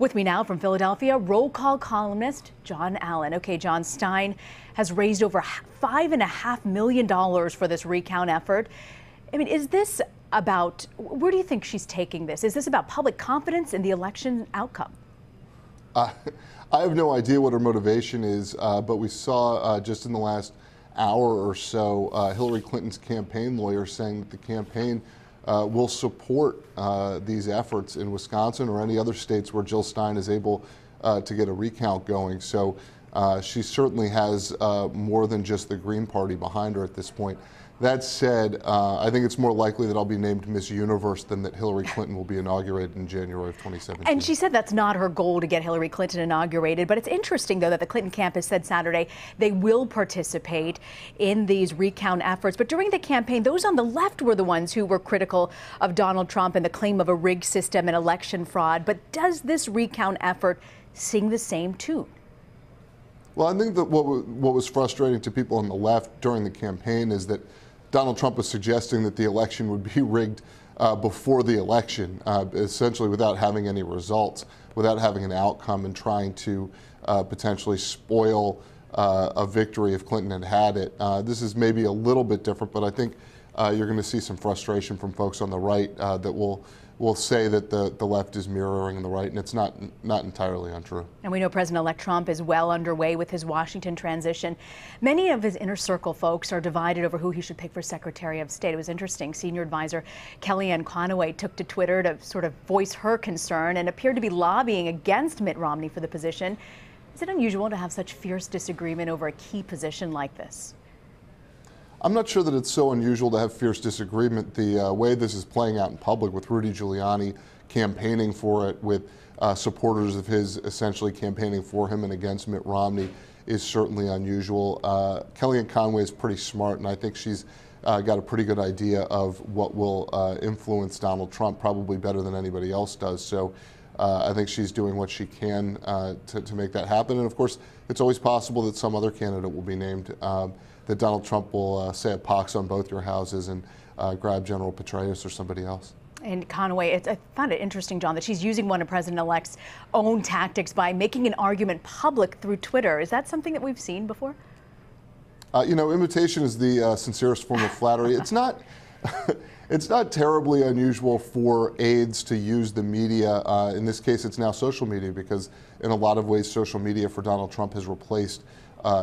With me now from Philadelphia, roll call columnist John Allen. Okay, John, Stein has raised over $5.5 million for this recount effort. I mean, is this about, where do you think she's taking this? Is this about public confidence in the election outcome? I have no idea what her motivation is, but we saw just in the last hour or so Hillary Clinton's campaign lawyer saying that the campaign will support these efforts in Wisconsin or any other states where Jill Stein is able to get a recount going. So she certainly has more than just the Green Party behind her at this point. That said, I think it's more likely that I'll be named Miss Universe than that Hillary Clinton will be inaugurated in January of 2017. And she said that's not her goal to get Hillary Clinton inaugurated. But it's interesting, though, that the Clinton campus said Saturday they will participate in these recount efforts. But during the campaign, those on the left were the ones who were critical of Donald Trump and the claim of a rigged system and election fraud. But does this recount effort sing the same tune? Well, I think that what was frustrating to people on the left during the campaign is that Donald Trump was suggesting that the election would be rigged before the election, essentially without having any results, without having an outcome, and trying to potentially spoil a victory if Clinton had had it. This is maybe a little bit different, but I think you're going to see some frustration from folks on the right that will say that the left is mirroring the right, and it's not entirely untrue. And we know President-elect Trump is well underway with his Washington transition. Many of his inner circle folks are divided over who he should pick for Secretary of State. It was interesting. Senior advisor Kellyanne Conway took to Twitter to sort of voice her concern and appeared to be lobbying against Mitt Romney for the position. Is it unusual to have such fierce disagreement over a key position like this? I'm not sure that it's so unusual to have fierce disagreement. The way this is playing out in public, with Rudy Giuliani campaigning for it, with supporters of his essentially campaigning for him and against Mitt Romney, is certainly unusual. Kellyanne Conway is pretty smart, and I think she's got a pretty good idea of what will influence Donald Trump, probably better than anybody else does. So I think she's doing what she can to make that happen. And of course, it's always possible that some other candidate will be named. That Donald Trump will say a pox on both your houses and grab General Petraeus or somebody else. And Conway, I found it interesting, John, that she's using one of President-elect's own tactics by making an argument public through Twitter. Is that something that we've seen before? You know, imitation is the sincerest form of flattery. It's not. It's not terribly unusual for aides to use the media. In this case, it's now social media, because in a lot of ways, social media for Donald Trump has replaced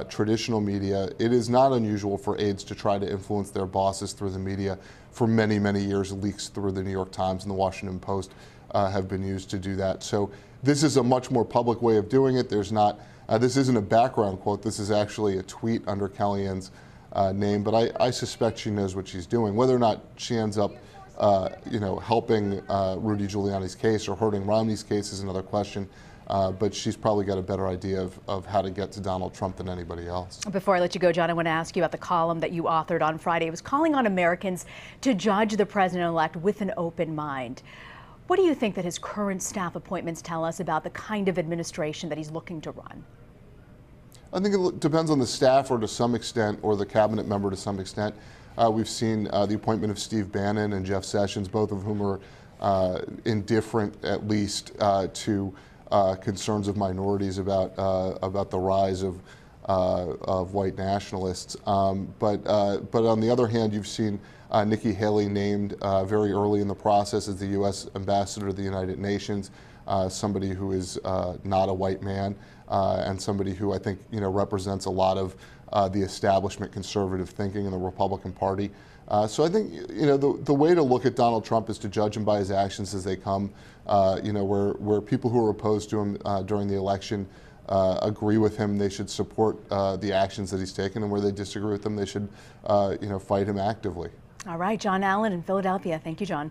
traditional media. It is not unusual for aides to try to influence their bosses through the media. For many, many years, leaks through the New York Times and the Washington Post have been used to do that. So this is a much more public way of doing it. There's not, this isn't a background quote. This is actually a tweet under Kellyanne's name, but I suspect she knows what she's doing. Whether or not she ends up, you know, helping Rudy Giuliani's case or hurting Romney's case is another question. But she's probably got a better idea of how to get to Donald Trump than anybody else. Before I let you go, John, I want to ask you about the column that you authored on Friday. It was calling on Americans to judge the president-elect with an open mind. What do you think that his current staff appointments tell us about the kind of administration that he's looking to run? I think it depends on the staffer to some extent, or the cabinet member to some extent. We've seen the appointment of Steve Bannon and Jeff Sessions, both of whom are indifferent, at least, to concerns of minorities about the rise of white nationalists. But on the other hand, you've seen Nikki Haley named very early in the process as the U.S. ambassador to the United Nations, somebody who is not a white man, and somebody who I think represents a lot of the establishment conservative thinking in the Republican Party. So I think the way to look at Donald Trump is to judge him by his actions as they come. Where people who are opposed to him during the election agree with him, they should support the actions that he's taken, and where they disagree with him, they should fight him actively. All right, John Allen in Philadelphia. Thank you, John.